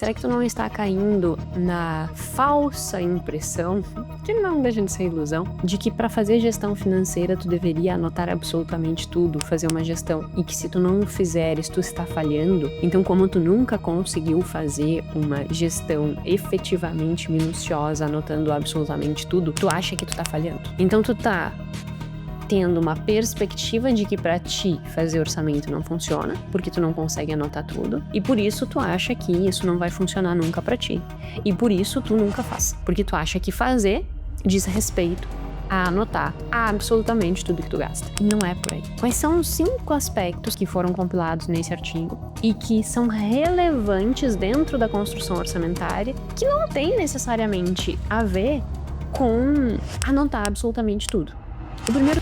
Será que tu não está caindo na falsa impressão, que não deixa de ser ilusão, de que para fazer gestão financeira tu deveria anotar absolutamente tudo, fazer uma gestão, e que se tu não fizeres tu está falhando? Então, como tu nunca conseguiu fazer uma gestão efetivamente minuciosa, anotando absolutamente tudo, tu acha que tu tá falhando. Então tu tá tendo uma perspectiva de que pra ti fazer orçamento não funciona, porque tu não consegue anotar tudo, e por isso tu acha que isso não vai funcionar nunca pra ti. E por isso tu nunca faz, porque tu acha que fazer diz respeito a anotar absolutamente tudo que tu gasta. E não é por aí. Quais são os 5 aspectos que foram compilados nesse artigo e que são relevantes dentro da construção orçamentária, que não tem necessariamente a ver com anotar absolutamente tudo? O primeiro.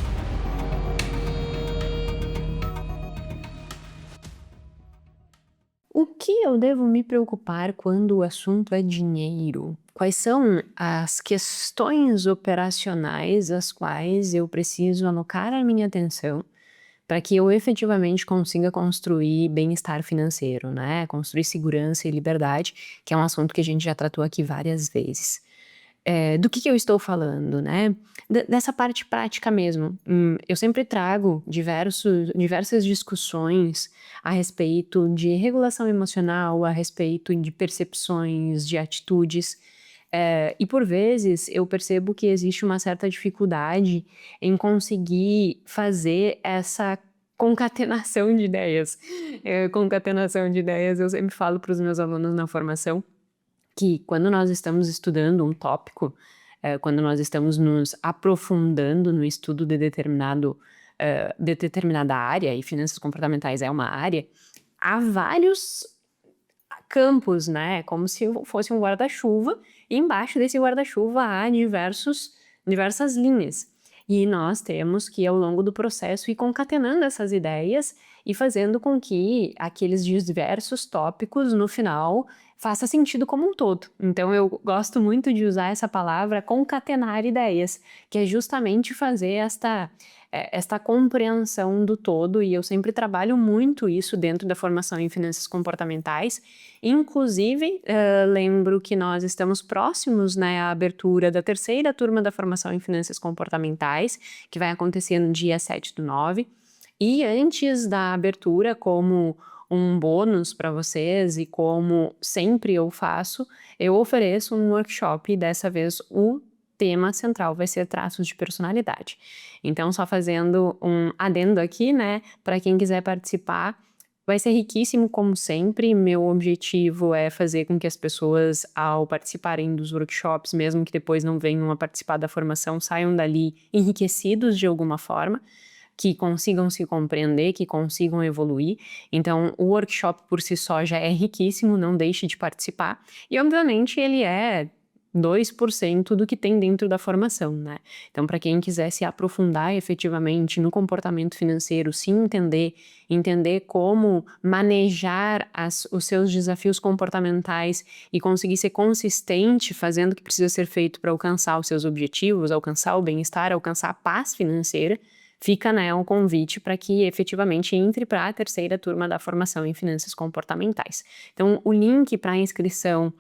O que eu devo me preocupar quando o assunto é dinheiro? Quais são as questões operacionais às quais eu preciso alocar a minha atenção para que eu efetivamente consiga construir bem-estar financeiro, né? Construir segurança e liberdade, que é um assunto que a gente já tratou aqui várias vezes. Do que eu estou falando, né? Dessa parte prática mesmo. Eu sempre trago diversas discussões a respeito de regulação emocional, a respeito de percepções, de atitudes, e por vezes eu percebo que existe uma certa dificuldade em conseguir fazer essa concatenação de ideias. Concatenação de ideias, eu sempre falo para os meus alunos na formação que quando nós estamos estudando um tópico, quando nós estamos nos aprofundando no estudo de determinada área, e finanças comportamentais é uma área, há vários campos, né, como se fosse um guarda-chuva, e embaixo desse guarda-chuva há diversas linhas. E nós temos que, ao longo do processo, ir concatenando essas ideias e fazendo com que aqueles diversos tópicos, no final, faça sentido como um todo. Então eu gosto muito de usar essa palavra concatenar ideias, que é justamente fazer esta compreensão do todo, e eu sempre trabalho muito isso dentro da formação em finanças comportamentais. Inclusive, lembro que nós estamos próximos, né, à abertura da 3ª turma da formação em finanças comportamentais, que vai acontecer no dia 7/9, e antes da abertura, como um bônus para vocês e como sempre eu faço, eu ofereço um workshop, e dessa vez o tema central vai ser traços de personalidade. Então, só fazendo um adendo aqui, né, para quem quiser participar, vai ser riquíssimo como sempre. Meu objetivo é fazer com que as pessoas, ao participarem dos workshops, mesmo que depois não venham a participar da formação, saiam dali enriquecidos de alguma forma, que consigam se compreender, que consigam evoluir. Então, o workshop por si só já é riquíssimo, não deixe de participar. E, obviamente, ele é 2% do que tem dentro da formação, né? Então, para quem quiser se aprofundar efetivamente no comportamento financeiro, se entender como manejar os seus desafios comportamentais e conseguir ser consistente fazendo o que precisa ser feito para alcançar os seus objetivos, alcançar o bem-estar, alcançar a paz financeira, fica, né, um convite para que efetivamente entre para a 3ª turma da formação em finanças comportamentais. Então, o link para a inscrição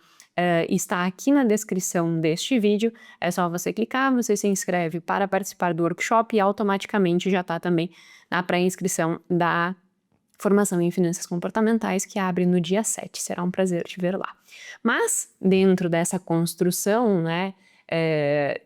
está aqui na descrição deste vídeo. É só você clicar, você se inscreve para participar do workshop e automaticamente já está também na pré-inscrição da formação em finanças comportamentais, que abre no dia 7. Será um prazer te ver lá. Mas, dentro dessa construção, né,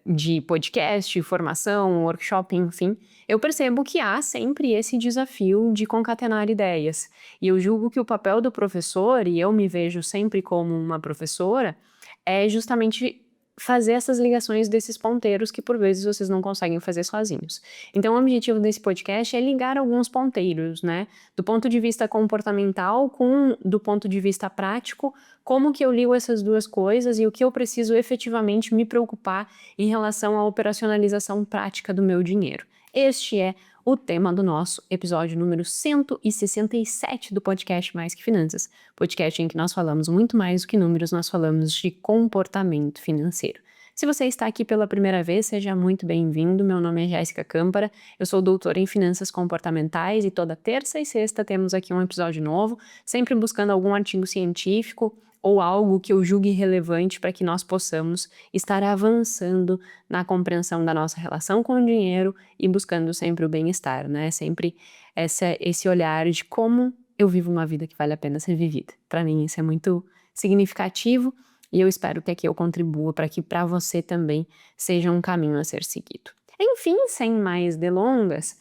de podcast, formação, workshop, enfim, eu percebo que há sempre esse desafio de concatenar ideias. E eu julgo que o papel do professor, e eu me vejo sempre como uma professora, é justamente fazer essas ligações desses ponteiros que por vezes vocês não conseguem fazer sozinhos. Então o objetivo desse podcast é ligar alguns ponteiros, né? Do ponto de vista comportamental com do ponto de vista prático, como que eu ligo essas duas coisas e o que eu preciso efetivamente me preocupar em relação à operacionalização prática do meu dinheiro. Este é o tema do nosso episódio número 167 do podcast Mais que Finanças, podcast em que nós falamos muito mais do que números, nós falamos de comportamento financeiro. Se você está aqui pela primeira vez, seja muito bem-vindo. Meu nome é Jéssica Câmpara, eu sou doutora em Finanças Comportamentais e toda terça e sexta temos aqui um episódio novo, sempre buscando algum artigo científico ou algo que eu julgue relevante para que nós possamos estar avançando na compreensão da nossa relação com o dinheiro e buscando sempre o bem-estar, né? Sempre esse olhar de como eu vivo uma vida que vale a pena ser vivida. Para mim isso é muito significativo e eu espero que aqui eu contribua para que para você também seja um caminho a ser seguido. Enfim, sem mais delongas,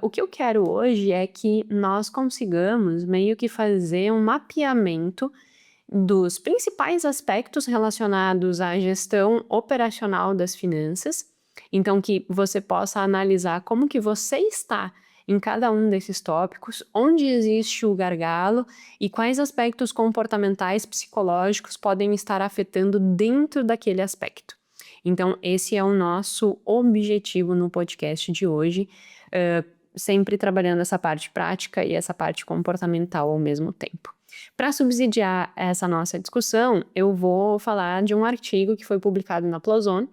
o que eu quero hoje é que nós consigamos meio que fazer um mapeamento dos principais aspectos relacionados à gestão operacional das finanças, então que você possa analisar como que você está em cada um desses tópicos, onde existe o gargalo e quais aspectos comportamentais psicológicos podem estar afetando dentro daquele aspecto. Então, esse é o nosso objetivo no podcast de hoje, sempre trabalhando essa parte prática e essa parte comportamental ao mesmo tempo. Para subsidiar essa nossa discussão, eu vou falar de um artigo que foi publicado na PLOS ONE.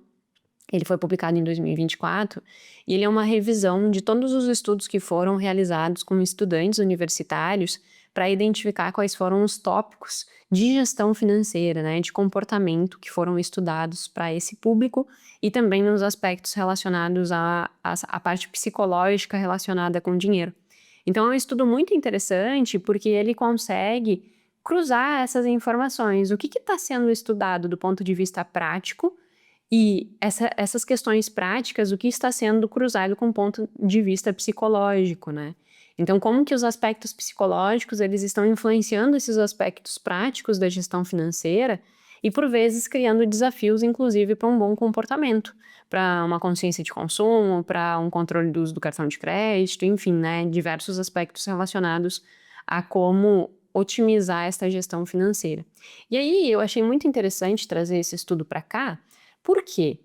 Ele foi publicado em 2024 e ele é uma revisão de todos os estudos que foram realizados com estudantes universitários para identificar quais foram os tópicos de gestão financeira, né, de comportamento que foram estudados para esse público e também nos aspectos relacionados à parte psicológica relacionada com dinheiro. Então é um estudo muito interessante porque ele consegue cruzar essas informações. O que está sendo estudado do ponto de vista prático e essas questões práticas, o que está sendo cruzado com o ponto de vista psicológico, né? Então, como que os aspectos psicológicos, eles estão influenciando esses aspectos práticos da gestão financeira e, por vezes, criando desafios, inclusive, para um bom comportamento, para uma consciência de consumo, para um controle do uso do cartão de crédito, enfim, né? Diversos aspectos relacionados a como otimizar essa gestão financeira. E aí, eu achei muito interessante trazer esse estudo para cá. Por quê?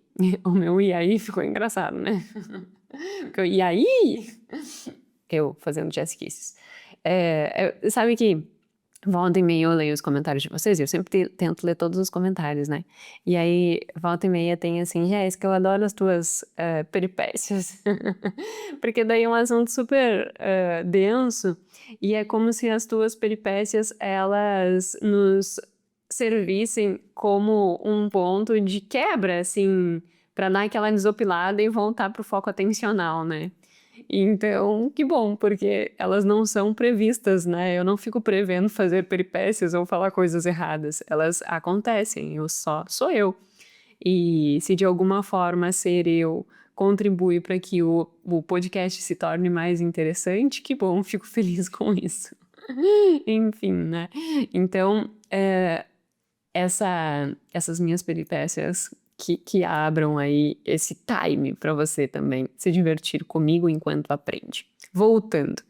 O meu e aí ficou engraçado, né? Porque e aí? Eu fazendo jazz kisses. Sabe que volta e meia eu leio os comentários de vocês e eu sempre tento ler todos os comentários, né? E aí, volta e meia tem assim, Jéssica, eu adoro as tuas peripécias. Porque daí é um assunto super denso e é como se as tuas peripécias, elas nos servissem como um ponto de quebra, assim, para dar aquela desopilada e voltar pro foco atencional, né? Então, que bom, porque elas não são previstas, né? Eu não fico prevendo fazer peripécias ou falar coisas erradas. Elas acontecem, eu só sou eu. E se de alguma forma ser eu contribui para que o podcast se torne mais interessante, que bom, fico feliz com isso. Enfim, né? Então, essas minhas peripécias que abram aí esse time para você também se divertir comigo enquanto aprende. Voltando.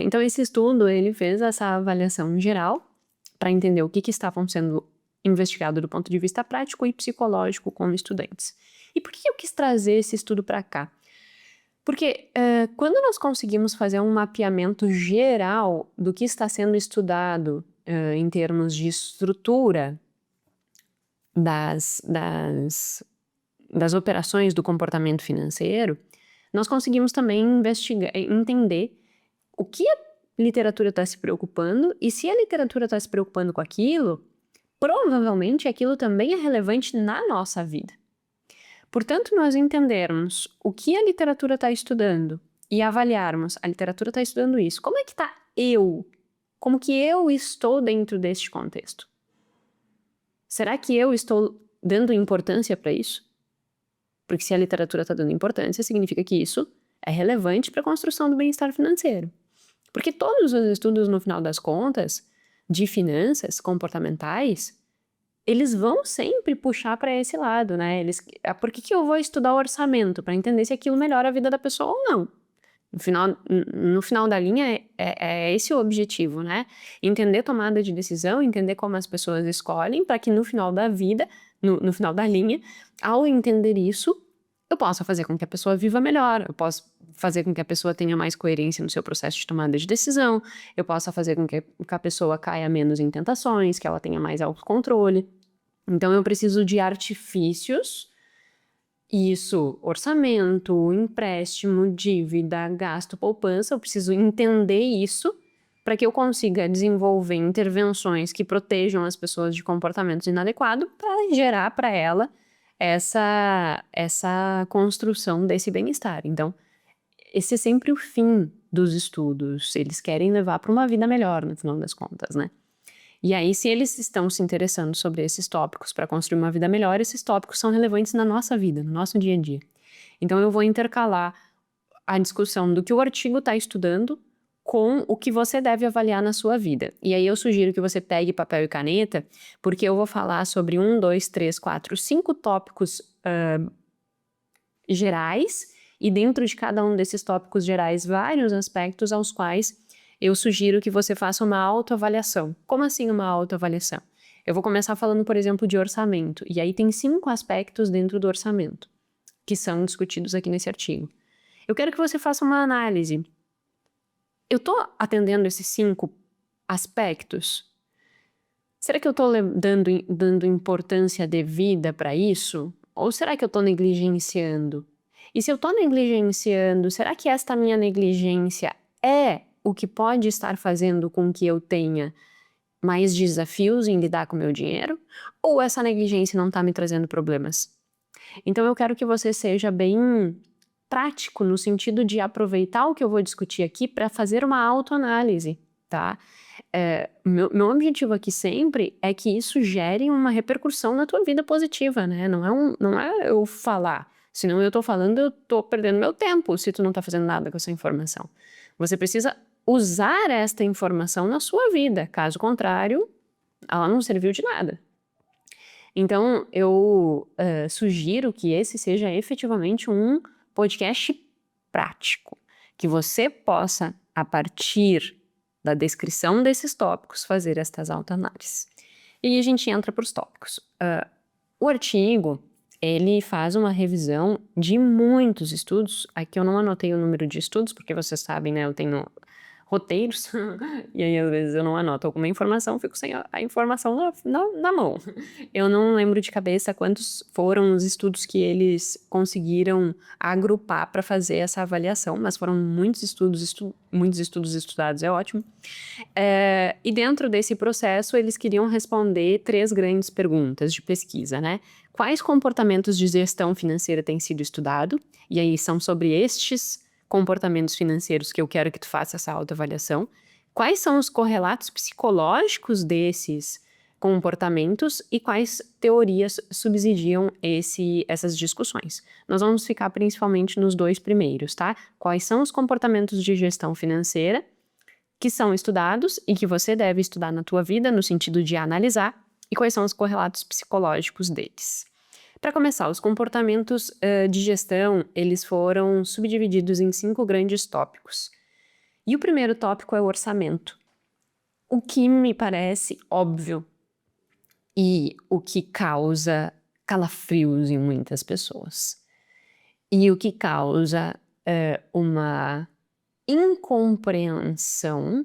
Então, esse estudo, ele fez essa avaliação geral para entender o que estavam sendo investigado do ponto de vista prático e psicológico com estudantes. E por que eu quis trazer esse estudo para cá? Porque quando nós conseguimos fazer um mapeamento geral do que está sendo estudado em termos de estrutura das operações do comportamento financeiro, nós conseguimos também entender o que a literatura está se preocupando e se a literatura está se preocupando com aquilo, provavelmente aquilo também é relevante na nossa vida. Portanto, nós entendermos o que a literatura está estudando e avaliarmos, a literatura está estudando isso, como é que está eu? Como que eu estou dentro deste contexto? Será que eu estou dando importância para isso? Porque se a literatura está dando importância, significa que isso é relevante para a construção do bem-estar financeiro. Porque todos os estudos, no final das contas, de finanças comportamentais, eles vão sempre puxar para esse lado, né? Por que eu vou estudar o orçamento? Para entender se aquilo melhora a vida da pessoa ou não. No final da linha, é esse o objetivo, né? Entender tomada de decisão, entender como as pessoas escolhem, para que no final da vida, no final da linha, ao entender isso, eu possa fazer com que a pessoa viva melhor, eu posso fazer com que a pessoa tenha mais coerência no seu processo de tomada de decisão, eu possa fazer com que a pessoa caia menos em tentações, que ela tenha mais autocontrole. Então, eu preciso de artifícios. Isso, orçamento, empréstimo, dívida, gasto, poupança, eu preciso entender isso para que eu consiga desenvolver intervenções que protejam as pessoas de comportamentos inadequados para gerar para ela essa construção desse bem-estar. Então, esse é sempre o fim dos estudos. Eles querem levar para uma vida melhor, no final das contas, né? E aí, se eles estão se interessando sobre esses tópicos para construir uma vida melhor, esses tópicos são relevantes na nossa vida, no nosso dia a dia. Então, eu vou intercalar a discussão do que o artigo está estudando com o que você deve avaliar na sua vida. E aí, eu sugiro que você pegue papel e caneta, porque eu vou falar sobre 1, 2, 3, 4, 5 tópicos gerais, e dentro de cada um desses tópicos gerais, vários aspectos aos quais eu sugiro que você faça uma autoavaliação. Como assim uma autoavaliação? Eu vou começar falando, por exemplo, de orçamento, e aí tem 5 aspectos dentro do orçamento, que são discutidos aqui nesse artigo. Eu quero que você faça uma análise. Eu estou atendendo esses 5 aspectos? Será que eu estou dando importância devida para isso? Ou será que eu estou negligenciando? E se eu estou negligenciando, será que esta minha negligência é o que pode estar fazendo com que eu tenha mais desafios em lidar com o meu dinheiro? Ou essa negligência não está me trazendo problemas? Então eu quero que você seja bem prático no sentido de aproveitar o que eu vou discutir aqui para fazer uma autoanálise, tá? Meu objetivo aqui sempre é que isso gere uma repercussão na tua vida positiva, né? Não é eu falar. Senão eu tô falando, eu tô perdendo meu tempo se tu não tá fazendo nada com essa informação. Você precisa usar esta informação na sua vida. Caso contrário, ela não serviu de nada. Então, eu sugiro que esse seja efetivamente um podcast prático. Que você possa, a partir da descrição desses tópicos, fazer estas autoanálises. E aí a gente entra para os tópicos. O artigo, ele faz uma revisão de muitos estudos. Aqui eu não anotei o número de estudos, porque vocês sabem, né, eu tenho roteiros, e aí às vezes eu não anoto alguma informação, fico sem a informação na mão. Eu não lembro de cabeça quantos foram os estudos que eles conseguiram agrupar para fazer essa avaliação, mas foram muitos estudos estudados, é ótimo. E dentro desse processo, eles queriam responder 3 grandes perguntas de pesquisa, né? Quais comportamentos de gestão financeira têm sido estudados? E aí são sobre estes comportamentos financeiros que eu quero que tu faça essa autoavaliação. Quais são os correlatos psicológicos desses comportamentos e quais teorias subsidiam essas discussões? Nós vamos ficar principalmente nos 2 primeiros, tá? Quais são os comportamentos de gestão financeira que são estudados e que você deve estudar na tua vida no sentido de analisar, e quais são os correlatos psicológicos deles. Para começar, os comportamentos de gestão, eles foram subdivididos em 5 grandes tópicos. E o primeiro tópico é o orçamento. O que me parece óbvio e o que causa calafrios em muitas pessoas. E o que causa uma incompreensão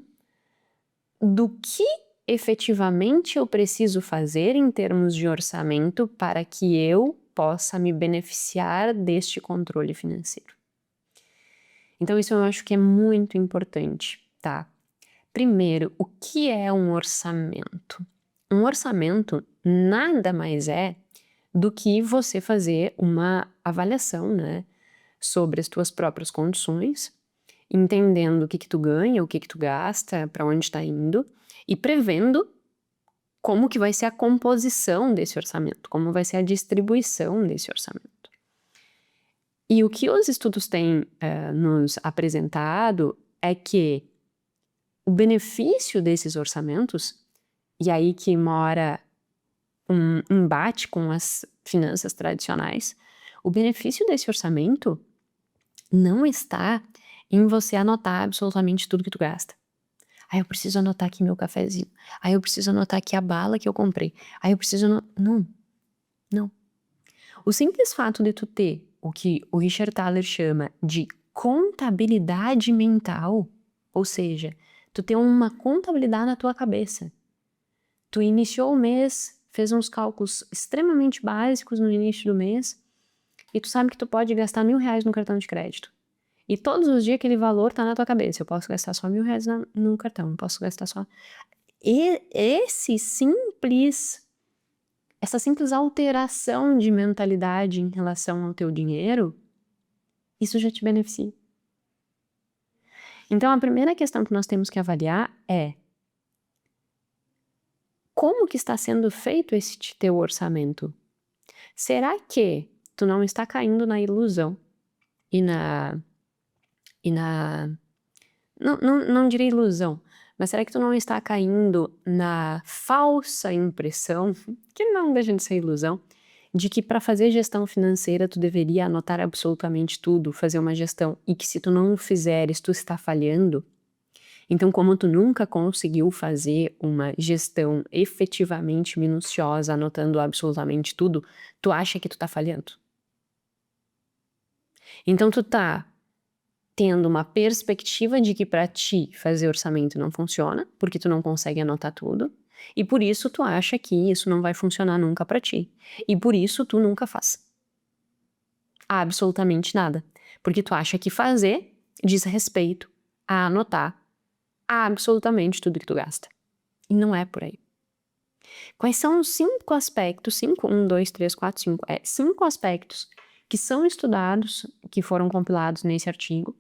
do que efetivamente eu preciso fazer em termos de orçamento para que eu possa me beneficiar deste controle financeiro. Então isso eu acho que é muito importante, tá? Primeiro, o que é um orçamento? Um orçamento nada mais é do que você fazer uma avaliação, né, sobre as tuas próprias condições, entendendo o que tu ganha, o que tu gasta, para onde está indo, e prevendo como que vai ser a composição desse orçamento, como vai ser a distribuição desse orçamento. E o que os estudos têm nos apresentado é que o benefício desses orçamentos, e aí que mora um embate com as finanças tradicionais, o benefício desse orçamento não está em você anotar absolutamente tudo que tu gasta. Eu preciso anotar aqui meu cafezinho. Eu preciso anotar aqui a bala que eu comprei. Eu preciso... Não. O simples fato de tu ter o que o Richard Thaler chama de contabilidade mental, ou seja, tu ter uma contabilidade na tua cabeça. Tu iniciou o mês, fez uns cálculos extremamente básicos no início do mês, e tu sabe que tu pode gastar R$1.000 no cartão de crédito. E todos os dias aquele valor tá na tua cabeça. Eu posso gastar só R$1.000 no cartão, eu posso gastar só... E essa simples alteração de mentalidade em relação ao teu dinheiro, isso já te beneficia. Então, a primeira questão que nós temos que avaliar é como que está sendo feito esse teu orçamento? Será que tu não está caindo na ilusão não direi ilusão, mas será que tu não está caindo na falsa impressão, que não deixa de ser ilusão, de que para fazer gestão financeira tu deveria anotar absolutamente tudo, fazer uma gestão, e que se tu não fizeres, tu está falhando? Então, como tu nunca conseguiu fazer uma gestão efetivamente minuciosa, anotando absolutamente tudo, tu acha que tu tá falhando? Então, tu tá tendo uma perspectiva de que para ti fazer orçamento não funciona, porque tu não consegue anotar tudo, e por isso tu acha que isso não vai funcionar nunca para ti. E por isso tu nunca faz absolutamente nada, porque tu acha que fazer diz respeito a anotar absolutamente tudo que tu gasta. E não é por aí. Quais são os 5 aspectos, 5 aspectos que são estudados, que foram compilados nesse artigo,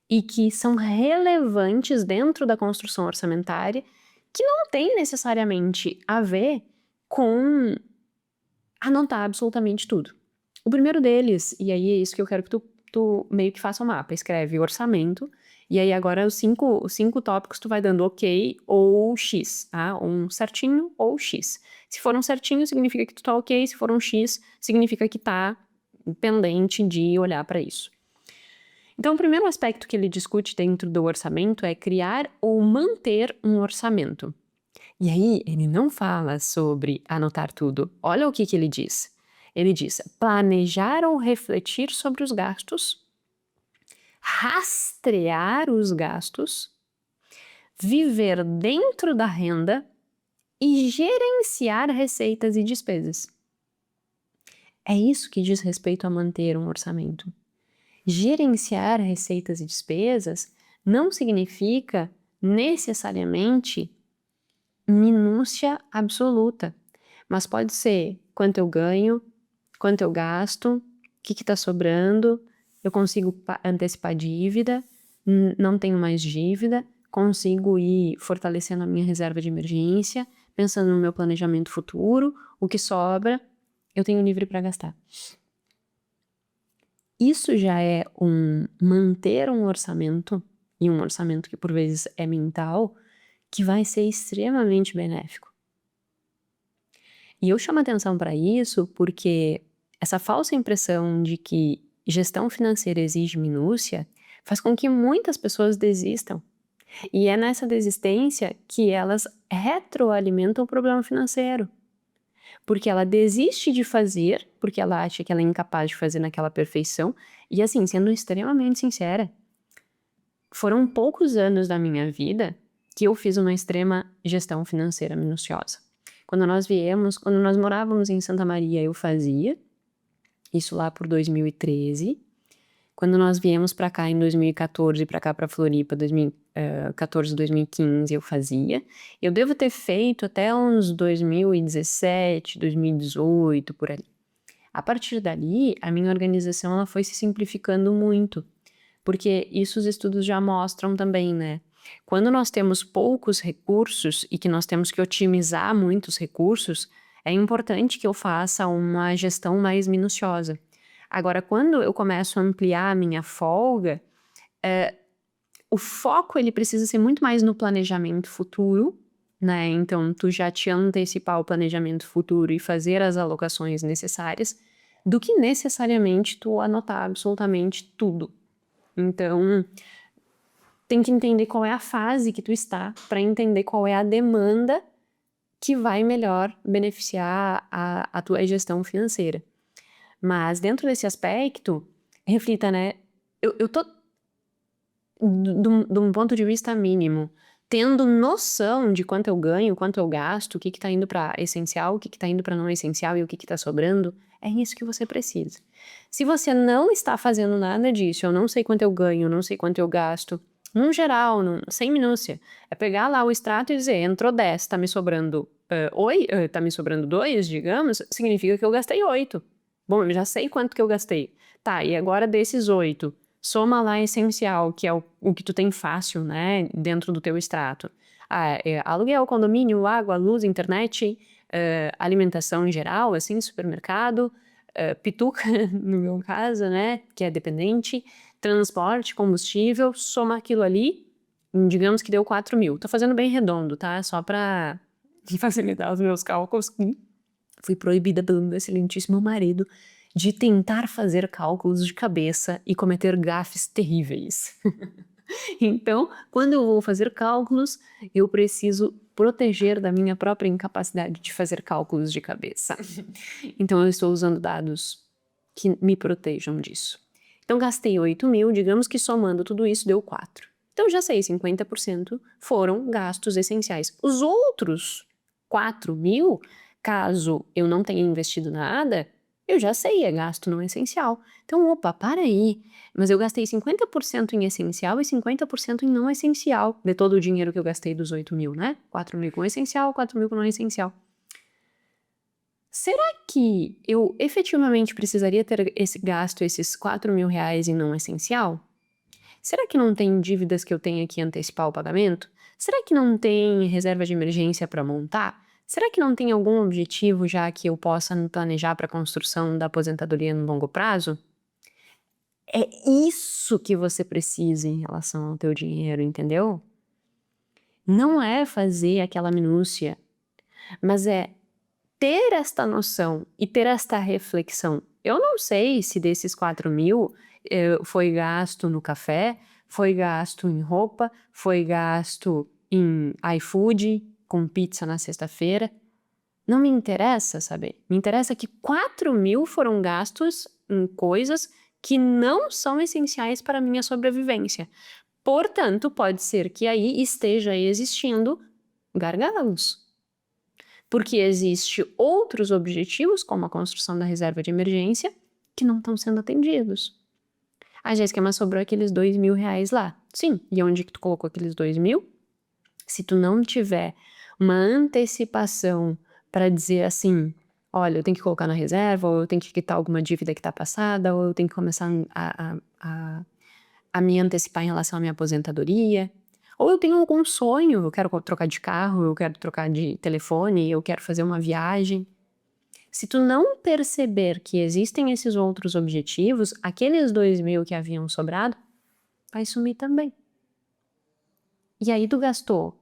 e que são relevantes dentro da construção orçamentária, que não tem necessariamente a ver com anotar absolutamente tudo. O primeiro deles, e aí é isso que eu quero que tu meio que faça o mapa, escreve orçamento, e aí agora os cinco tópicos tu vai dando ok ou x, tá? Um certinho ou x. Se for um certinho, significa que tu tá ok, se for um x, significa que tá pendente de olhar para isso. Então, o primeiro aspecto que ele discute dentro do orçamento é criar ou manter um orçamento. E aí, ele não fala sobre anotar tudo. Olha o que ele diz. Ele diz planejar ou refletir sobre os gastos, rastrear os gastos, viver dentro da renda e gerenciar receitas e despesas. É isso que diz respeito a manter um orçamento. Gerenciar receitas e despesas não significa necessariamente minúcia absoluta, mas pode ser quanto eu ganho, quanto eu gasto, o que está sobrando, eu consigo antecipar dívida, não tenho mais dívida, consigo ir fortalecendo a minha reserva de emergência, pensando no meu planejamento futuro, o que sobra, eu tenho livre para gastar. Isso já é manter um orçamento, e um orçamento que por vezes é mental, que vai ser extremamente benéfico. E eu chamo atenção para isso porque essa falsa impressão de que gestão financeira exige minúcia faz com que muitas pessoas desistam. E é nessa desistência que elas retroalimentam o problema financeiro. Porque ela desiste de fazer, porque ela acha que ela é incapaz de fazer naquela perfeição. E assim, sendo extremamente sincera, foram poucos anos da minha vida que eu fiz uma extrema gestão financeira minuciosa. Quando nós morávamos em Santa Maria, eu fazia, isso lá por 2013. Quando nós viemos para cá em 2014, para cá para Floripa, 2014, 2015, eu fazia. Eu devo ter feito até uns 2017, 2018, por ali. A partir dali, a minha organização ela foi se simplificando muito, porque isso os estudos já mostram também, né? Quando nós temos poucos recursos e que nós temos que otimizar muitos recursos, é importante que eu faça uma gestão mais minuciosa. Agora, quando eu começo a ampliar a minha folga, o foco ele precisa ser muito mais no planejamento futuro, né? Então, tu já te antecipar o planejamento futuro e fazer as alocações necessárias, do que necessariamente tu anotar absolutamente tudo. Então, tem que entender qual é a fase que tu está para entender qual é a demanda que vai melhor beneficiar a tua gestão financeira. Mas dentro desse aspecto, reflita, né? Eu tô de um ponto de vista mínimo, tendo noção de quanto eu ganho, quanto eu gasto, o que tá indo para essencial, o que tá indo para não essencial e o que tá sobrando, é isso que você precisa. Se você não está fazendo nada disso, eu não sei quanto eu ganho, não sei quanto eu gasto, num geral, sem minúcia, é pegar lá o extrato e dizer, entrou 10, tá me sobrando, tá me sobrando 2, digamos, significa que eu gastei 8. Bom, eu já sei quanto que eu gastei. Tá, e agora desses 8, soma lá essencial, que é o que tu tem fácil, né, dentro do teu extrato. Aluguel, condomínio, água, luz, internet, alimentação em geral, assim, supermercado, pituca, no meu caso, né, que é dependente, transporte, combustível, soma aquilo ali, digamos que deu 4.000. Tô fazendo bem redondo, tá? Só pra facilitar os meus cálculos. Fui proibida pelo meu excelentíssimo marido de tentar fazer cálculos de cabeça e cometer gafes terríveis. Então, quando eu vou fazer cálculos, eu preciso proteger da minha própria incapacidade de fazer cálculos de cabeça. Então, eu estou usando dados que me protejam disso. Então, gastei 8.000, digamos que somando tudo isso deu 4. Então, já sei, 50% foram gastos essenciais. Os outros 4.000, caso eu não tenha investido nada, eu já sei, é gasto não essencial. Então, opa, para aí. Mas eu gastei 50% em essencial e 50% em não essencial, de todo o dinheiro que eu gastei dos 8.000, né? 4.000 com essencial, 4.000 com não essencial. Será que eu efetivamente precisaria ter gasto esses 4.000 reais em não essencial? Será que não tem dívidas que eu tenha que antecipar o pagamento? Será que não tem reserva de emergência para montar? Será que não tem algum objetivo já que eu possa me planejar para a construção da aposentadoria no longo prazo? É isso que você precisa em relação ao teu dinheiro, entendeu? Não é fazer aquela minúcia, mas é ter esta noção e ter esta reflexão. Eu não sei se desses 4.000 foi gasto no café, foi gasto em roupa, foi gasto em iFood, com pizza na sexta-feira. Não me interessa saber. Me interessa que 4.000 foram gastos em coisas que não são essenciais para a minha sobrevivência. Portanto, pode ser que aí esteja existindo gargalos. Porque existe outros objetivos, como a construção da reserva de emergência, que não estão sendo atendidos. A Jéssica, mas sobrou aqueles 2.000 reais lá. Sim, e onde que tu colocou aqueles 2.000? Se tu não tiver uma antecipação para dizer assim, olha, eu tenho que colocar na reserva, ou eu tenho que quitar alguma dívida que está passada, ou eu tenho que começar a me antecipar em relação à minha aposentadoria, ou eu tenho algum sonho, eu quero trocar de carro, eu quero trocar de telefone, eu quero fazer uma viagem. Se tu não perceber que existem esses outros objetivos, aqueles 2.000 que haviam sobrado, vai sumir também. E aí tu gastou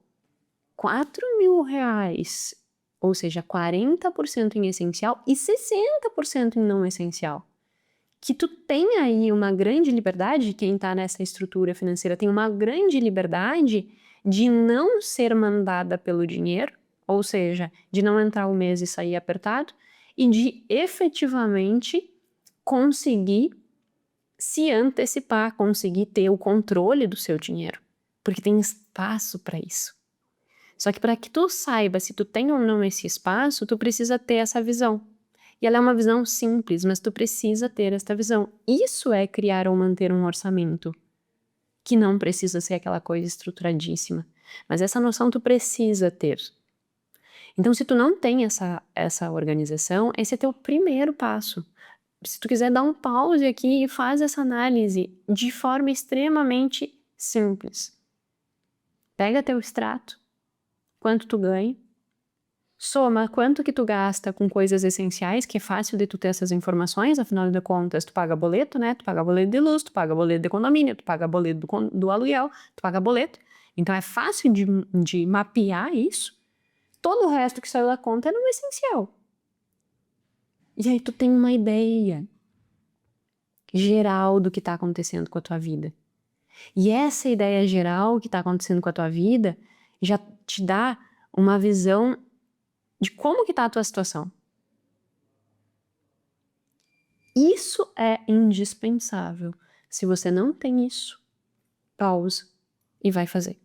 4.000 reais, ou seja, 40% em essencial e 60% em não essencial. Que tu tem aí uma grande liberdade, quem tá nessa estrutura financeira tem uma grande liberdade de não ser mandada pelo dinheiro, ou seja, de não entrar o mês e sair apertado, e de efetivamente conseguir se antecipar, conseguir ter o controle do seu dinheiro, porque tem espaço para isso. Só que para que tu saiba se tu tem ou não esse espaço, tu precisa ter essa visão. E ela é uma visão simples, mas tu precisa ter esta visão. Isso é criar ou manter um orçamento, que não precisa ser aquela coisa estruturadíssima. Mas essa noção tu precisa ter. Então, se tu não tem essa organização, esse é teu primeiro passo. Se tu quiser dar um pause aqui e faz essa análise de forma extremamente simples. Pega teu extrato, quanto tu ganha, soma quanto que tu gasta com coisas essenciais, que é fácil de tu ter essas informações, afinal de contas, tu paga boleto, né? Tu paga boleto de luz, tu paga boleto de condomínio, tu paga boleto do aluguel, tu paga boleto. Então é fácil de mapear isso. Todo o resto que saiu da conta é no essencial. E aí tu tem uma ideia geral do que tá acontecendo com a tua vida. E essa ideia geral que tá acontecendo com a tua vida já te dá uma visão de como que tá a tua situação. Isso é indispensável. Se você não tem isso, pausa e vai fazer.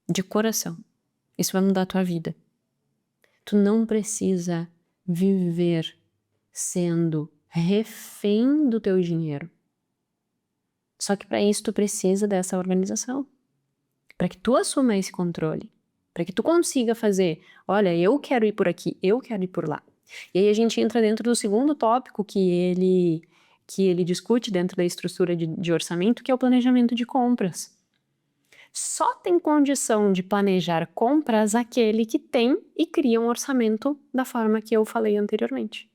De coração. Isso vai mudar a tua vida. Tu não precisa viver sendo refém do teu dinheiro. Só que para isso tu precisa dessa organização. Para que tu assuma esse controle. Para que tu consiga fazer, olha, eu quero ir por aqui, eu quero ir por lá. E aí a gente entra dentro do segundo tópico que ele discute dentro da estrutura de orçamento, que é o planejamento de compras. Só tem condição de planejar compras aquele que tem e cria um orçamento da forma que eu falei anteriormente.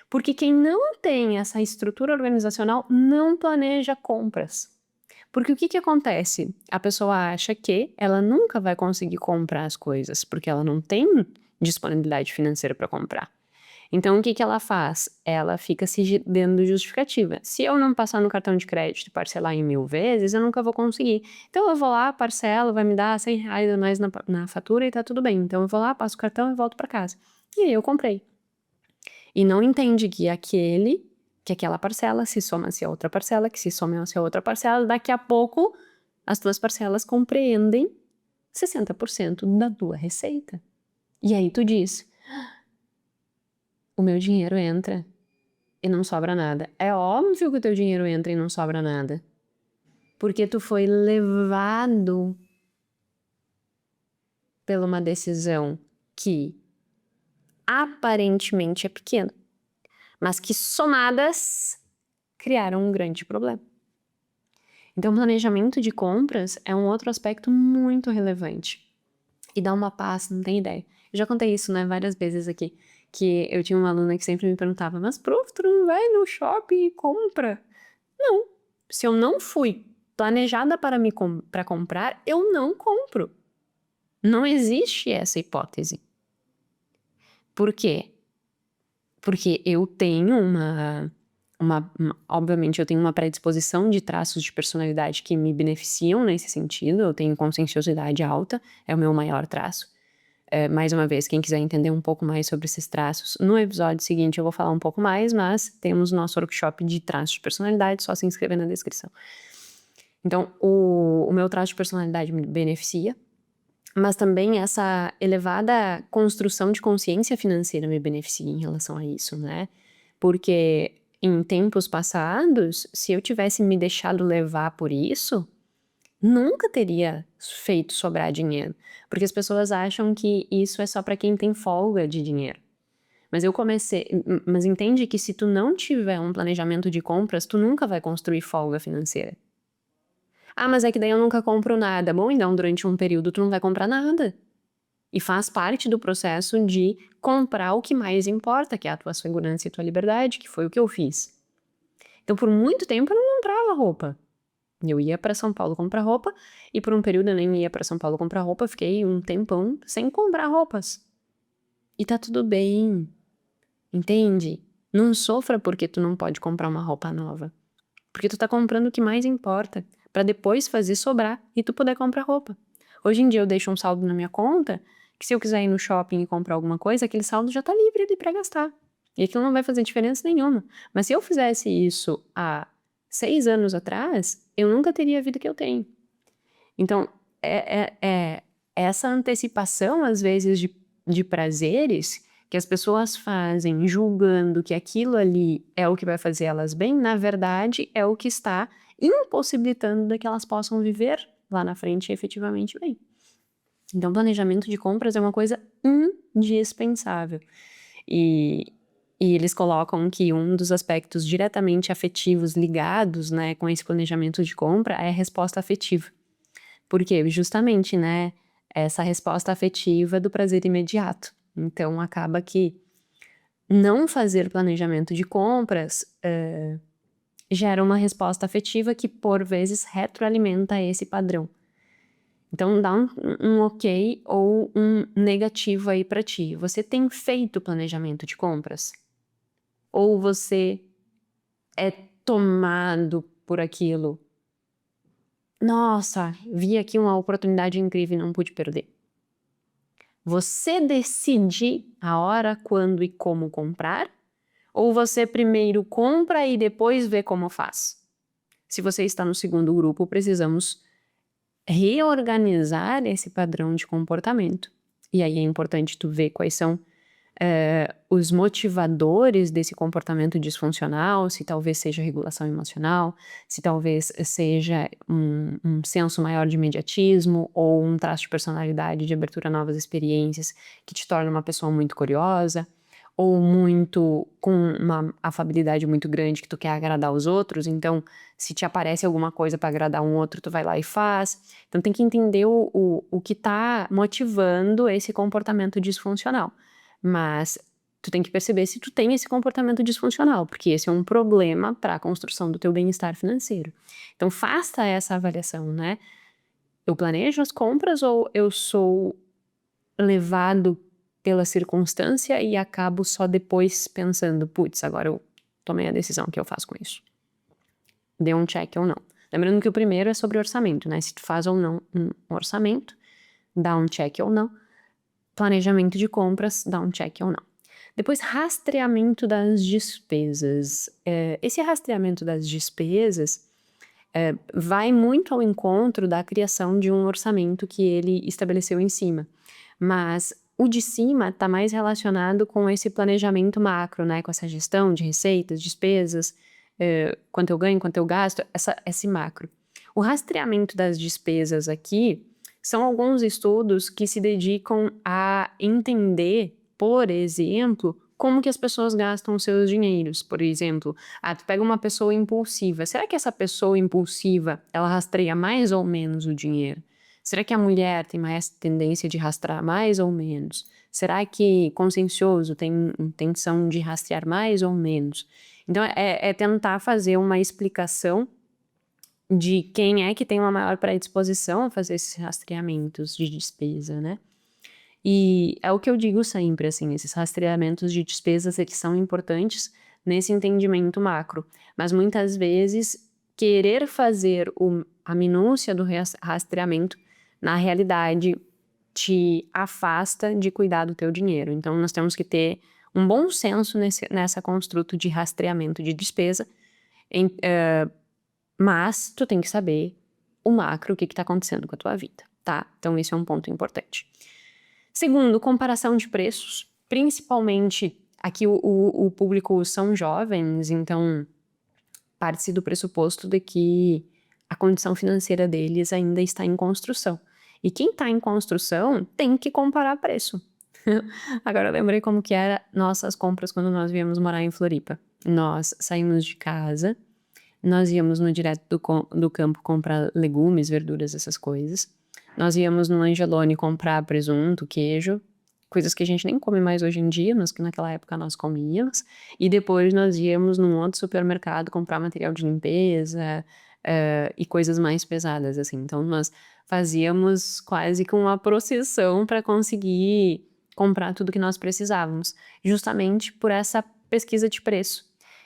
Porque quem não tem essa estrutura organizacional não planeja compras. Porque o que acontece? A pessoa acha que ela nunca vai conseguir comprar as coisas, porque ela não tem disponibilidade financeira para comprar. Então, o que ela faz? Ela fica se dando justificativa. Se eu não passar no cartão de crédito e parcelar em 1000 vezes, eu nunca vou conseguir. Então, eu vou lá, parcelo, vai me dar R$100 a mais na fatura e tá tudo bem. Então, eu vou lá, passo o cartão e volto para casa. E aí eu comprei. E não entende que aquela parcela se soma-se a outra parcela, que se soma-se a outra parcela, daqui a pouco as tuas parcelas compreendem 60% da tua receita. E aí tu diz, o meu dinheiro entra e não sobra nada. É óbvio que o teu dinheiro entra e não sobra nada. Porque tu foi levado por uma decisão que aparentemente é pequena, mas que somadas criaram um grande problema. Então, planejamento de compras é um outro aspecto muito relevante. E dá uma paz, não tem ideia. Eu já contei isso, né, várias vezes aqui, que eu tinha uma aluna que sempre me perguntava, mas prof, tu não vai no shopping e compra? Não. Se eu não fui planejada para comprar, eu não compro. Não existe essa hipótese. Por quê? Porque eu tenho obviamente eu tenho uma predisposição de traços de personalidade que me beneficiam nesse sentido, eu tenho conscienciosidade alta, é o meu maior traço. Mais uma vez, quem quiser entender um pouco mais sobre esses traços, no episódio seguinte eu vou falar um pouco mais, mas temos nosso workshop de traços de personalidade, só se inscrever na descrição. Então, o meu traço de personalidade me beneficia, mas também essa elevada construção de consciência financeira me beneficia em relação a isso, né? Porque em tempos passados, se eu tivesse me deixado levar por isso, nunca teria feito sobrar dinheiro. Porque as pessoas acham que isso é só para quem tem folga de dinheiro. Mas entende que se tu não tiver um planejamento de compras, tu nunca vai construir folga financeira. Ah, mas é que daí eu nunca compro nada. Bom, então durante um período tu não vai comprar nada. E faz parte do processo de comprar o que mais importa, que é a tua segurança e a tua liberdade, que foi o que eu fiz. Então, por muito tempo eu não comprava roupa. Eu ia para São Paulo comprar roupa e por um período eu nem ia para São Paulo comprar roupa, fiquei um tempão sem comprar roupas. E tá tudo bem. Entende? Não sofra porque tu não pode comprar uma roupa nova. Porque tu tá comprando o que mais importa, para depois fazer sobrar e tu poder comprar roupa. Hoje em dia eu deixo um saldo na minha conta, que se eu quiser ir no shopping e comprar alguma coisa, aquele saldo já tá livre ali para gastar. E aquilo não vai fazer diferença nenhuma. Mas se eu fizesse isso há 6 anos atrás, eu nunca teria a vida que eu tenho. Então, é essa antecipação, às vezes, de prazeres que as pessoas fazem julgando que aquilo ali é o que vai fazer elas bem, na verdade, é o que está impossibilitando de que elas possam viver lá na frente efetivamente bem. Então, planejamento de compras é uma coisa indispensável. E eles colocam que um dos aspectos diretamente afetivos ligados, né, com esse planejamento de compra é a resposta afetiva. Porque justamente, né, essa resposta afetiva do prazer imediato. Então, acaba que não fazer planejamento de compras gera uma resposta afetiva que, por vezes, retroalimenta esse padrão. Então, dá um ok ou um negativo aí pra ti. Você tem feito planejamento de compras? Ou você é tomado por aquilo? Nossa, vi aqui uma oportunidade incrível e não pude perder. Você decide a hora, quando e como comprar? Ou você primeiro compra e depois vê como faz? Se você está no segundo grupo, precisamos reorganizar esse padrão de comportamento. E aí é importante tu ver quais são os motivadores desse comportamento disfuncional, se talvez seja regulação emocional, se talvez seja um senso maior de imediatismo ou um traço de personalidade de abertura a novas experiências que te torna uma pessoa muito curiosa, ou muito com uma afabilidade muito grande que tu quer agradar os outros, então se te aparece alguma coisa para agradar um outro, tu vai lá e faz. Então tem que entender o que tá motivando esse comportamento disfuncional. Mas tu tem que perceber se tu tem esse comportamento disfuncional, porque esse é um problema para a construção do teu bem-estar financeiro. Então faça essa avaliação, né? Eu planejo as compras ou eu sou levado pela circunstância e acabo só depois pensando, putz, agora eu tomei a decisão, o que eu faço com isso? Dê um check ou não. Lembrando que o primeiro é sobre orçamento, né? Se tu faz ou não um orçamento, dá um check ou não. Planejamento de compras, dá um check ou não. Depois, rastreamento das despesas. Esse rastreamento das despesas vai muito ao encontro da criação de um orçamento que ele estabeleceu em cima. Mas o de cima está mais relacionado com esse planejamento macro, né? Com essa gestão de receitas, despesas, quanto eu ganho, quanto eu gasto, esse macro. O rastreamento das despesas aqui são alguns estudos que se dedicam a entender, por exemplo, como que as pessoas gastam os seus dinheiros. Por exemplo, tu pega uma pessoa impulsiva. Será que essa pessoa impulsiva, ela rastreia mais ou menos o dinheiro? Será que a mulher tem mais tendência de rastrear mais ou menos? Será que consciencioso tem intenção de rastrear mais ou menos? Então, é tentar fazer uma explicação de quem é que tem uma maior predisposição a fazer esses rastreamentos de despesa, né? E é o que eu digo sempre, assim, esses rastreamentos de despesas, eles são importantes nesse entendimento macro, mas muitas vezes querer fazer a minúcia do rastreamento, na realidade, te afasta de cuidar do teu dinheiro. Então, nós temos que ter um bom senso nessa construto de rastreamento de despesa, mas tu tem que saber o macro, o que está acontecendo com a tua vida, tá? Então, esse é um ponto importante. Segundo, comparação de preços, principalmente aqui o público são jovens, então parte-se do pressuposto de que a condição financeira deles ainda está em construção. E quem está em construção tem que comparar preço. Agora eu lembrei como que era nossas compras quando nós viemos morar em Floripa. Nós saímos de casa, nós íamos no direto do campo comprar legumes, verduras, essas coisas. Nós íamos no Angelone comprar presunto, queijo, coisas que a gente nem come mais hoje em dia, mas que naquela época nós comíamos. E depois nós íamos num outro supermercado comprar material de limpeza e coisas mais pesadas, assim. Então nós fazíamos quase que uma procissão para conseguir comprar tudo que nós precisávamos, justamente por essa pesquisa de preço.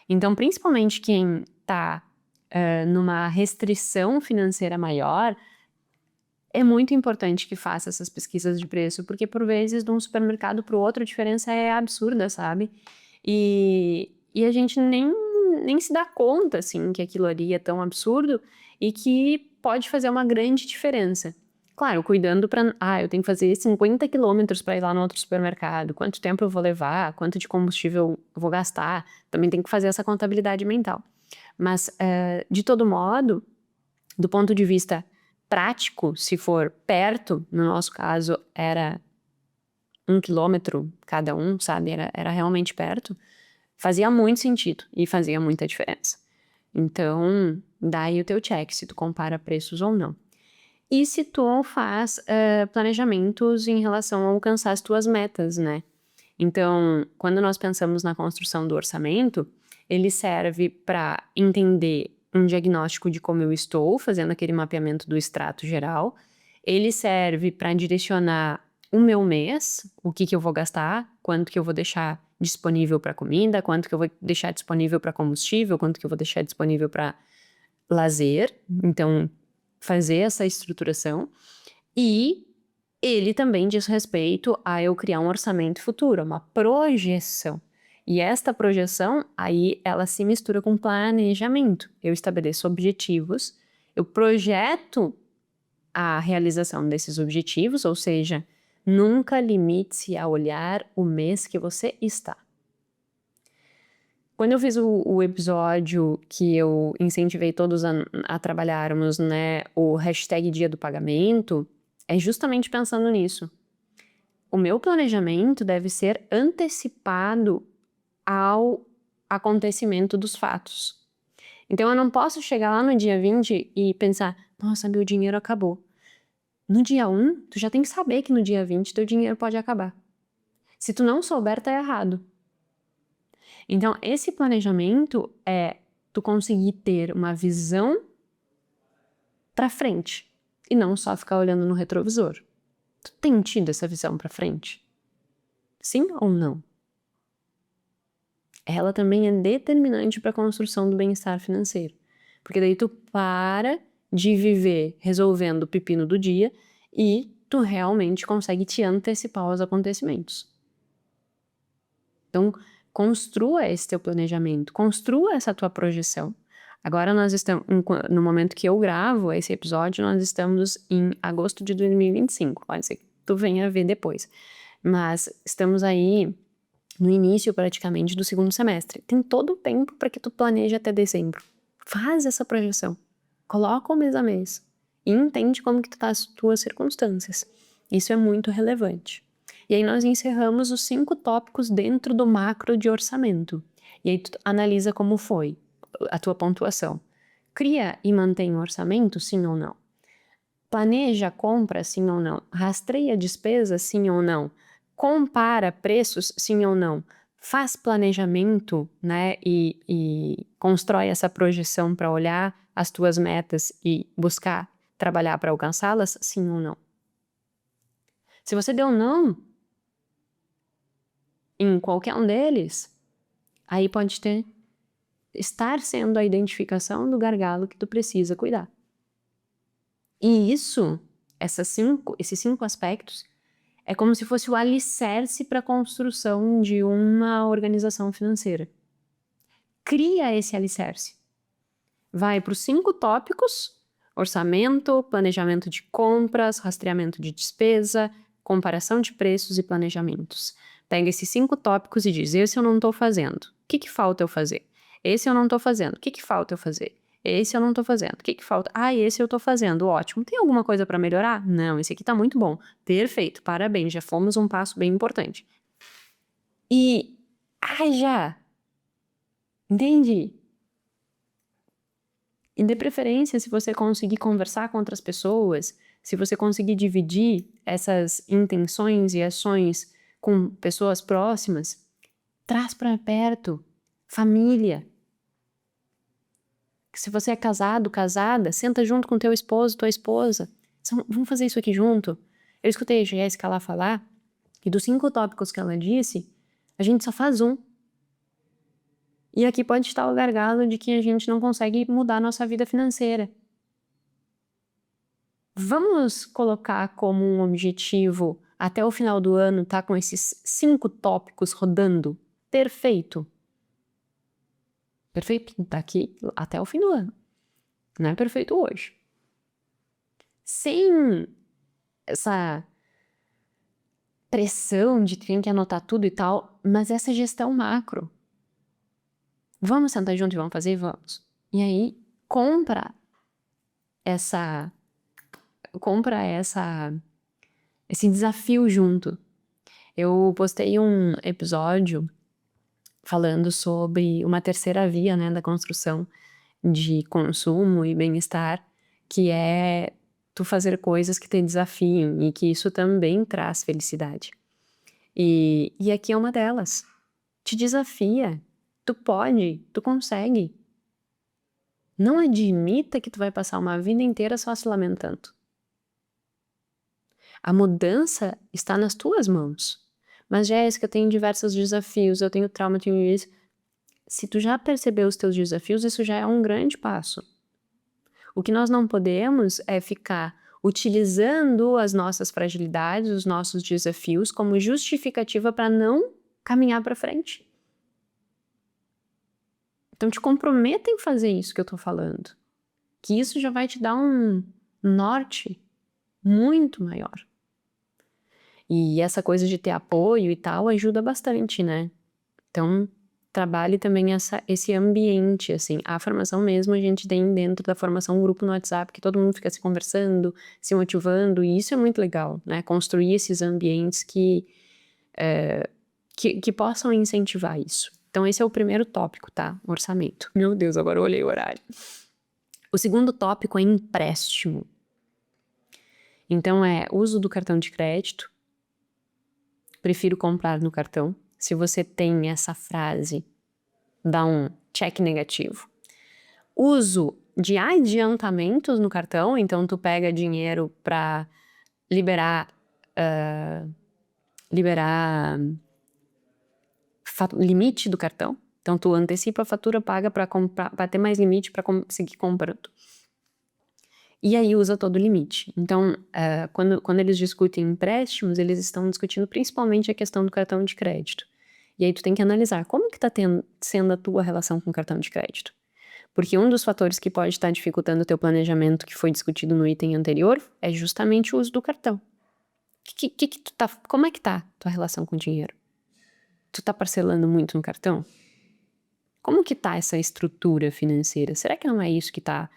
Então, principalmente quem está numa restrição financeira maior, é muito importante que faça essas pesquisas de preço, porque por vezes de um supermercado para o outro a diferença é absurda, sabe? E a gente nem se dá conta, assim, que aquilo ali é tão absurdo e que pode fazer uma grande diferença. Claro, cuidando para... eu tenho que fazer 50 quilômetros para ir lá no outro supermercado. Quanto tempo eu vou levar? Quanto de combustível eu vou gastar? Também tem que fazer essa contabilidade mental. Mas, de todo modo, do ponto de vista prático, se for perto, no nosso caso era 1 quilômetro cada um, sabe? Era realmente perto. Fazia muito sentido e fazia muita diferença. Então, dá aí o teu check, se tu compara preços ou não. E se tu faz planejamentos em relação a alcançar as tuas metas, né? Então, quando nós pensamos na construção do orçamento, ele serve para entender um diagnóstico de como eu estou, fazendo aquele mapeamento do extrato geral. Ele serve para direcionar o meu mês, o que eu vou gastar, quanto que eu vou deixar disponível para comida, quanto que eu vou deixar disponível para combustível, quanto que eu vou deixar disponível para lazer. Então, fazer essa estruturação. E ele também diz respeito a eu criar um orçamento futuro, uma projeção. E esta projeção, aí, ela se mistura com planejamento. Eu estabeleço objetivos, eu projeto a realização desses objetivos, ou seja, nunca limite-se a olhar o mês que você está. Quando eu fiz o episódio que eu incentivei todos a trabalharmos, né, o hashtag Dia do Pagamento, é justamente pensando nisso. O meu planejamento deve ser antecipado ao acontecimento dos fatos. Então eu não posso chegar lá no dia 20 e pensar, nossa, meu dinheiro acabou. No dia 1, tu já tem que saber que no dia 20 teu dinheiro pode acabar. Se tu não souber, tá errado. Então, esse planejamento é tu conseguir ter uma visão pra frente e não só ficar olhando no retrovisor. Tu tem tido essa visão pra frente? Sim ou não? Ela também é determinante para a construção do bem-estar financeiro. Porque daí tu para de viver resolvendo o pepino do dia e tu realmente consegue te antecipar aos acontecimentos. Então, construa esse teu planejamento, construa essa tua projeção. Agora nós estamos, no momento que eu gravo esse episódio, nós estamos em agosto de 2025. Pode ser que tu venha ver depois. Mas estamos aí no início praticamente do segundo semestre. Tem todo o tempo para que tu planeje até dezembro. Faz essa projeção. Coloca o mês a mês. E entende como que tá as tuas circunstâncias. Isso é muito relevante. E aí nós encerramos os 5 tópicos dentro do macro de orçamento. E aí tu analisa como foi a tua pontuação. Cria e mantém o orçamento, sim ou não? Planeja a compra, sim ou não? Rastreia a despesa, sim ou não? Compara preços, sim ou não? Faz planejamento, né? E constrói essa projeção para olhar as tuas metas e buscar trabalhar para alcançá-las, sim ou não? Se você deu não em qualquer um deles, aí pode estar sendo a identificação do gargalo que tu precisa cuidar. E esses 5 aspectos, é como se fosse o alicerce para a construção de uma organização financeira. Cria esse alicerce. Vai para os 5 tópicos: orçamento, planejamento de compras, rastreamento de despesa, comparação de preços e planejamentos. Pega esses 5 tópicos e diz: esse eu não estou fazendo. O que falta eu fazer? Esse eu não estou fazendo. O que falta eu fazer? Esse eu não estou fazendo. O que falta? Ah, esse eu estou fazendo. Ótimo. Tem alguma coisa para melhorar? Não, esse aqui está muito bom. Perfeito. Parabéns. Já fomos um passo bem importante. E já. Entende? E dê preferência se você conseguir conversar com outras pessoas, se você conseguir dividir essas intenções e ações com pessoas próximas, traz para perto, família. Se você é casado, casada, senta junto com teu esposo, tua esposa. Vamos fazer isso aqui junto? Eu escutei a Jéssica lá falar, e dos 5 tópicos que ela disse, a gente só faz um. E aqui pode estar o gargalo de que a gente não consegue mudar a nossa vida financeira. Vamos colocar como um objetivo, até o final do ano, tá com esses 5 tópicos rodando? Perfeito. Perfeito daqui até o fim do ano. Não é perfeito hoje. Sem essa pressão de ter que anotar tudo e tal, mas essa gestão macro. Vamos sentar junto e vamos fazer? Vamos. E aí, compra esse desafio junto. Eu postei um episódio falando sobre uma terceira via, né, da construção de consumo e bem-estar, que é tu fazer coisas que te desafiem e que isso também traz felicidade. E aqui é uma delas. Te desafia. Tu pode, tu consegue. Não admita que tu vai passar uma vida inteira só se lamentando. A mudança está nas tuas mãos. Mas, Jéssica, eu tenho diversos desafios, eu tenho trauma, eu tenho isso. Se tu já percebeu os teus desafios, isso já é um grande passo. O que nós não podemos é ficar utilizando as nossas fragilidades, os nossos desafios como justificativa para não caminhar para frente. Então te comprometa em fazer isso que eu tô falando. Que isso já vai te dar um norte muito maior. E essa coisa de ter apoio e tal ajuda bastante, né? Então, trabalhe também esse ambiente, assim. A formação mesmo a gente tem dentro da formação um grupo no WhatsApp que todo mundo fica se conversando, se motivando, e isso é muito legal, né? Construir esses ambientes que possam incentivar isso. Então, esse é o primeiro tópico, tá? Orçamento. Meu Deus, agora eu olhei o horário. O segundo tópico é empréstimo. Então, é uso do cartão de crédito. Prefiro comprar no cartão. Se você tem essa frase, dá um check negativo. Uso de adiantamentos no cartão, então tu pega dinheiro para liberar limite do cartão. Então tu antecipa a fatura, paga para ter mais limite para conseguir comprando. E aí usa todo o limite. Então, quando eles discutem empréstimos, eles estão discutindo principalmente a questão do cartão de crédito. E aí tu tem que analisar como que tá sendo a tua relação com o cartão de crédito. Porque um dos fatores que pode estar dificultando o teu planejamento, que foi discutido no item anterior, é justamente o uso do cartão. Como é que tá a tua relação com o dinheiro? Tu tá parcelando muito no cartão? Como que tá essa estrutura financeira? Será que não é isso que tá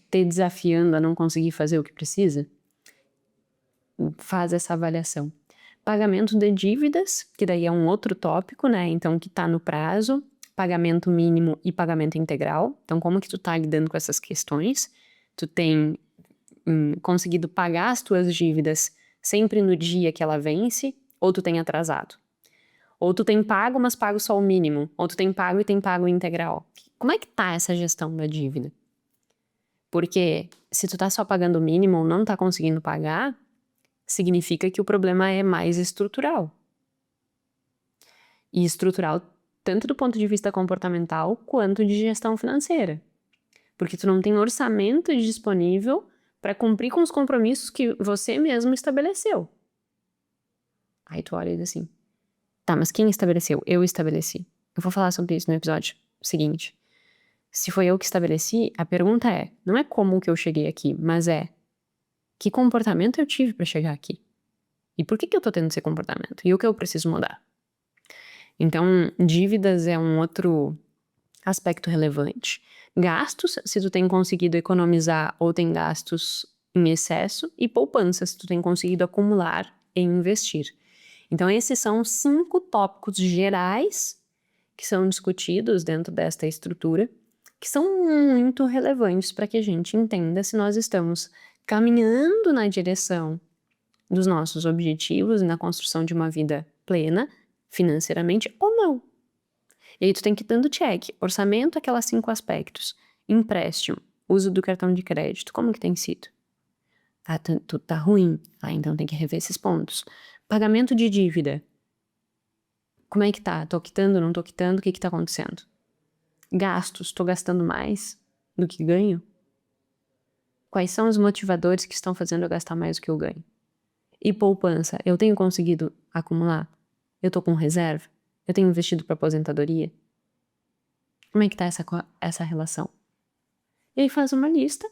te desafiando a não conseguir fazer o que precisa? Faz essa avaliação. Pagamento de dívidas, que daí é um outro tópico, né? Então, que tá no prazo, pagamento mínimo e pagamento integral. Então, como que tu tá lidando com essas questões? Tu tem conseguido pagar as tuas dívidas sempre no dia que ela vence, ou tu tem atrasado? Ou tu tem pago, mas pago só o mínimo, ou tu tem pago e tem pago integral. Como é que tá essa gestão da dívida? Porque se tu tá só pagando o mínimo ou não tá conseguindo pagar, significa que o problema é mais estrutural. E estrutural tanto do ponto de vista comportamental quanto de gestão financeira. Porque tu não tem orçamento disponível para cumprir com os compromissos que você mesmo estabeleceu. Aí tu olha e diz assim, tá, mas quem estabeleceu? Eu estabeleci. Eu vou falar sobre isso no episódio seguinte. Se foi eu que estabeleci, a pergunta é, não é como que eu cheguei aqui, mas é, que comportamento eu tive para chegar aqui? E por que eu tô tendo esse comportamento? E o que eu preciso mudar? Então, dívidas é um outro aspecto relevante. Gastos, se tu tem conseguido economizar ou tem gastos em excesso, e poupança, se tu tem conseguido acumular e investir. Então, esses são 5 tópicos gerais que são discutidos dentro desta estrutura, que são muito relevantes para que a gente entenda se nós estamos caminhando na direção dos nossos objetivos e na construção de uma vida plena, financeiramente, ou não. E aí tu tem que ir dando check. Orçamento, aquelas 5 aspectos. Empréstimo, uso do cartão de crédito, como que tem sido? Ah, tudo tá ruim. Ah, então tem que rever esses pontos. Pagamento de dívida. Como é que tá? Tô quitando, não tô quitando? O que que tá acontecendo? Gastos, tô gastando mais do que ganho? Quais são os motivadores que estão fazendo eu gastar mais do que eu ganho? E poupança, eu tenho conseguido acumular? Eu tô com reserva? Eu tenho investido para aposentadoria? Como é que tá essa relação? E aí faz uma lista,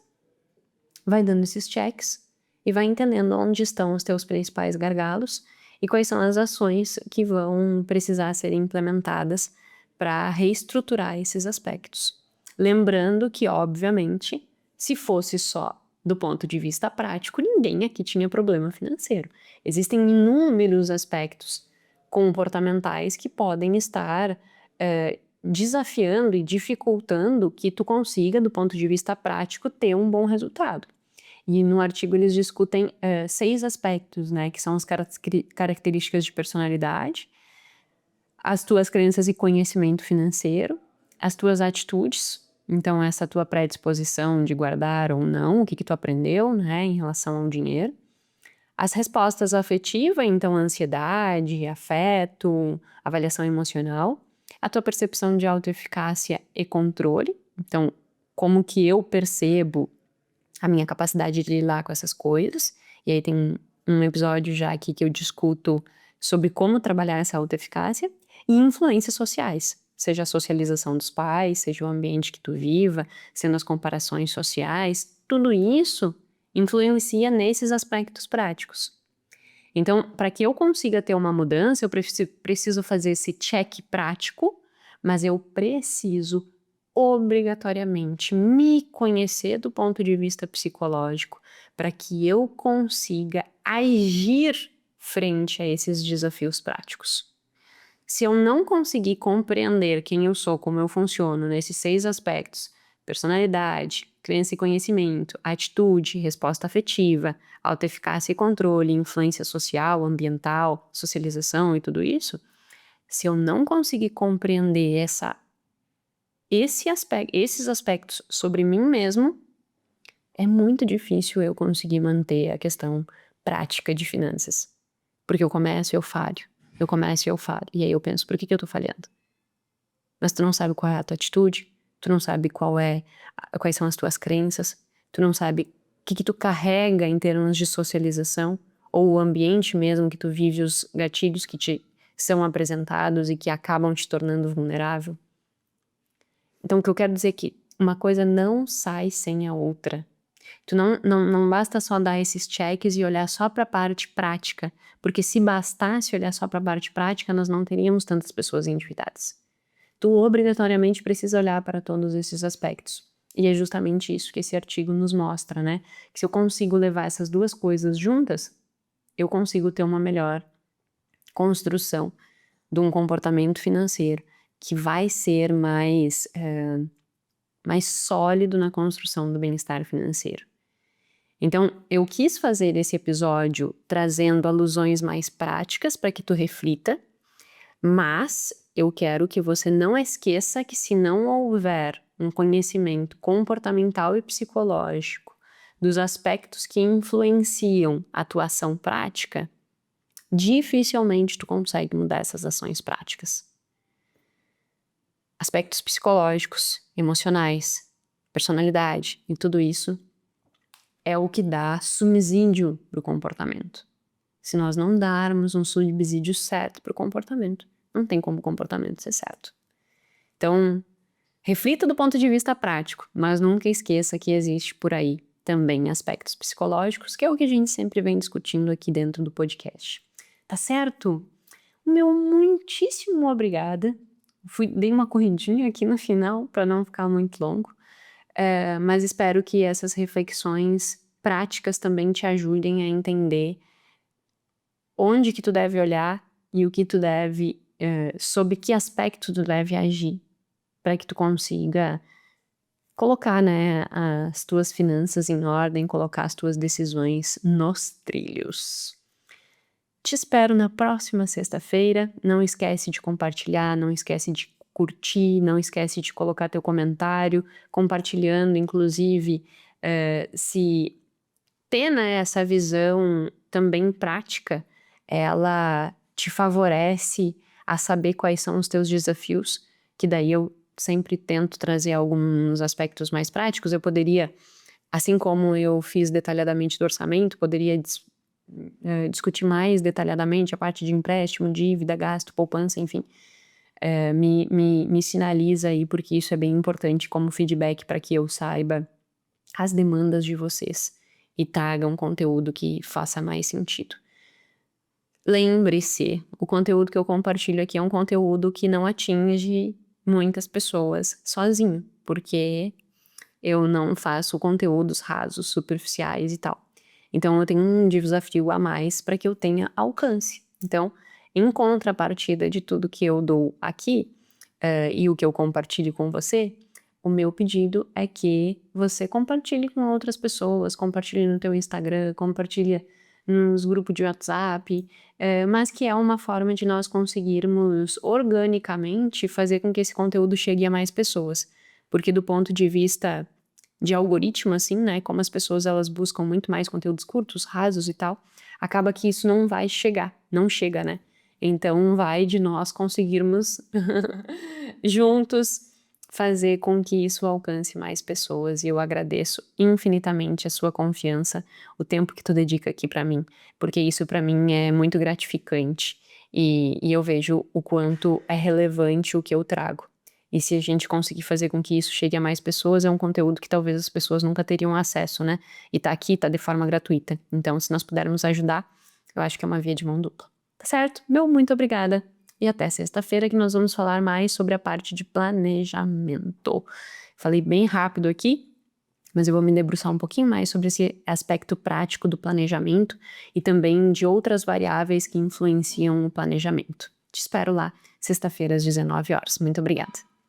vai dando esses checks e vai entendendo onde estão os teus principais gargalos e quais são as ações que vão precisar ser implementadas para reestruturar esses aspectos. Lembrando que, obviamente, se fosse só do ponto de vista prático, ninguém aqui tinha problema financeiro. Existem inúmeros aspectos comportamentais que podem estar desafiando e dificultando que tu consiga, do ponto de vista prático, ter um bom resultado. E no artigo eles discutem 6 aspectos, né, que são as características de personalidade, as tuas crenças e conhecimento financeiro, as tuas atitudes, então essa tua predisposição de guardar ou não, o que tu aprendeu, né, em relação ao dinheiro, as respostas afetivas, então ansiedade, afeto, avaliação emocional, a tua percepção de autoeficácia e controle, então como que eu percebo a minha capacidade de lidar com essas coisas, e aí tem um episódio já aqui que eu discuto sobre como trabalhar essa autoeficácia, e influências sociais, seja a socialização dos pais, seja o ambiente que tu viva, sendo as comparações sociais, tudo isso influencia nesses aspectos práticos. Então, para que eu consiga ter uma mudança, eu preciso fazer esse check prático, mas eu preciso obrigatoriamente me conhecer do ponto de vista psicológico para que eu consiga agir frente a esses desafios práticos. Se eu não conseguir compreender quem eu sou, como eu funciono nesses 6 aspectos, personalidade, crença e conhecimento, atitude, resposta afetiva, autoeficácia e controle, influência social, ambiental, socialização e tudo isso, se eu não conseguir compreender esses aspectos sobre mim mesmo, é muito difícil eu conseguir manter a questão prática de finanças. Porque eu começo e eu falho. Eu começo e eu falho. E aí eu penso, por que eu tô falhando? Mas tu não sabe qual é a tua atitude, tu não sabe quais são as tuas crenças, tu não sabe o que tu carrega em termos de socialização, ou o ambiente mesmo que tu vive, os gatilhos que te são apresentados e que acabam te tornando vulnerável. Então o que eu quero dizer é que uma coisa não sai sem a outra. Tu não basta só dar esses checks e olhar só para a parte prática, porque se bastasse olhar só para a parte prática, nós não teríamos tantas pessoas endividadas. Tu obrigatoriamente precisa olhar para todos esses aspectos. E é justamente isso que esse artigo nos mostra, né? Que se eu consigo levar essas duas coisas juntas, eu consigo ter uma melhor construção de um comportamento financeiro que vai ser mais sólido na construção do bem-estar financeiro. Então, eu quis fazer esse episódio trazendo alusões mais práticas para que tu reflita, mas eu quero que você não esqueça que se não houver um conhecimento comportamental e psicológico dos aspectos que influenciam a tua ação prática, dificilmente tu consegue mudar essas ações práticas. Aspectos psicológicos, emocionais, personalidade e tudo isso é o que dá subsídio para o comportamento. Se nós não darmos um subsídio certo para o comportamento, não tem como o comportamento ser certo. Então, reflita do ponto de vista prático, mas nunca esqueça que existe por aí também aspectos psicológicos, que é o que a gente sempre vem discutindo aqui dentro do podcast. Tá certo? Meu muitíssimo obrigada. Dei uma corridinha aqui no final para não ficar muito longo. Mas espero que essas reflexões práticas também te ajudem a entender onde que tu deve olhar e o que tu deve, sob que aspecto tu deve agir, para que tu consiga colocar, né, as tuas finanças em ordem, colocar as tuas decisões nos trilhos. Te espero na próxima sexta-feira. Não esquece de compartilhar, não esquece de curtir, não esquece de colocar teu comentário, compartilhando, inclusive, se ter, né, essa visão também prática, ela te favorece a saber quais são os teus desafios, que daí eu sempre tento trazer alguns aspectos mais práticos. Eu poderia, assim como eu fiz detalhadamente do orçamento, poderia discutir mais detalhadamente a parte de empréstimo, dívida, gasto, poupança, enfim. Me sinaliza aí, porque isso é bem importante como feedback para que eu saiba as demandas de vocês e traga um conteúdo que faça mais sentido. Lembre-se, o conteúdo que eu compartilho aqui é um conteúdo que não atinge muitas pessoas sozinho, porque eu não faço conteúdos rasos, superficiais e tal. Então eu tenho um desafio a mais para que eu tenha alcance. Então, em contrapartida de tudo que eu dou aqui, e o que eu compartilho com você, o meu pedido é que você compartilhe com outras pessoas, compartilhe no teu Instagram, compartilha nos grupos de WhatsApp, mas que é uma forma de nós conseguirmos organicamente fazer com que esse conteúdo chegue a mais pessoas. Porque do ponto de vista de algoritmo, assim, né, como as pessoas elas buscam muito mais conteúdos curtos, rasos e tal, acaba que isso não vai chegar, não chega, né? Então vai de nós conseguirmos juntos fazer com que isso alcance mais pessoas, e eu agradeço infinitamente a sua confiança, o tempo que tu dedica aqui pra mim, porque isso pra mim é muito gratificante, e eu vejo o quanto é relevante o que eu trago. E se a gente conseguir fazer com que isso chegue a mais pessoas, é um conteúdo que talvez as pessoas nunca teriam acesso, né? E tá aqui, tá de forma gratuita. Então, se nós pudermos ajudar, eu acho que é uma via de mão dupla. Tá certo? Meu muito obrigada. E até sexta-feira que nós vamos falar mais sobre a parte de planejamento. Falei bem rápido aqui, mas eu vou me debruçar um pouquinho mais sobre esse aspecto prático do planejamento e também de outras variáveis que influenciam o planejamento. Te espero lá, sexta-feira às 19 horas. Muito obrigada.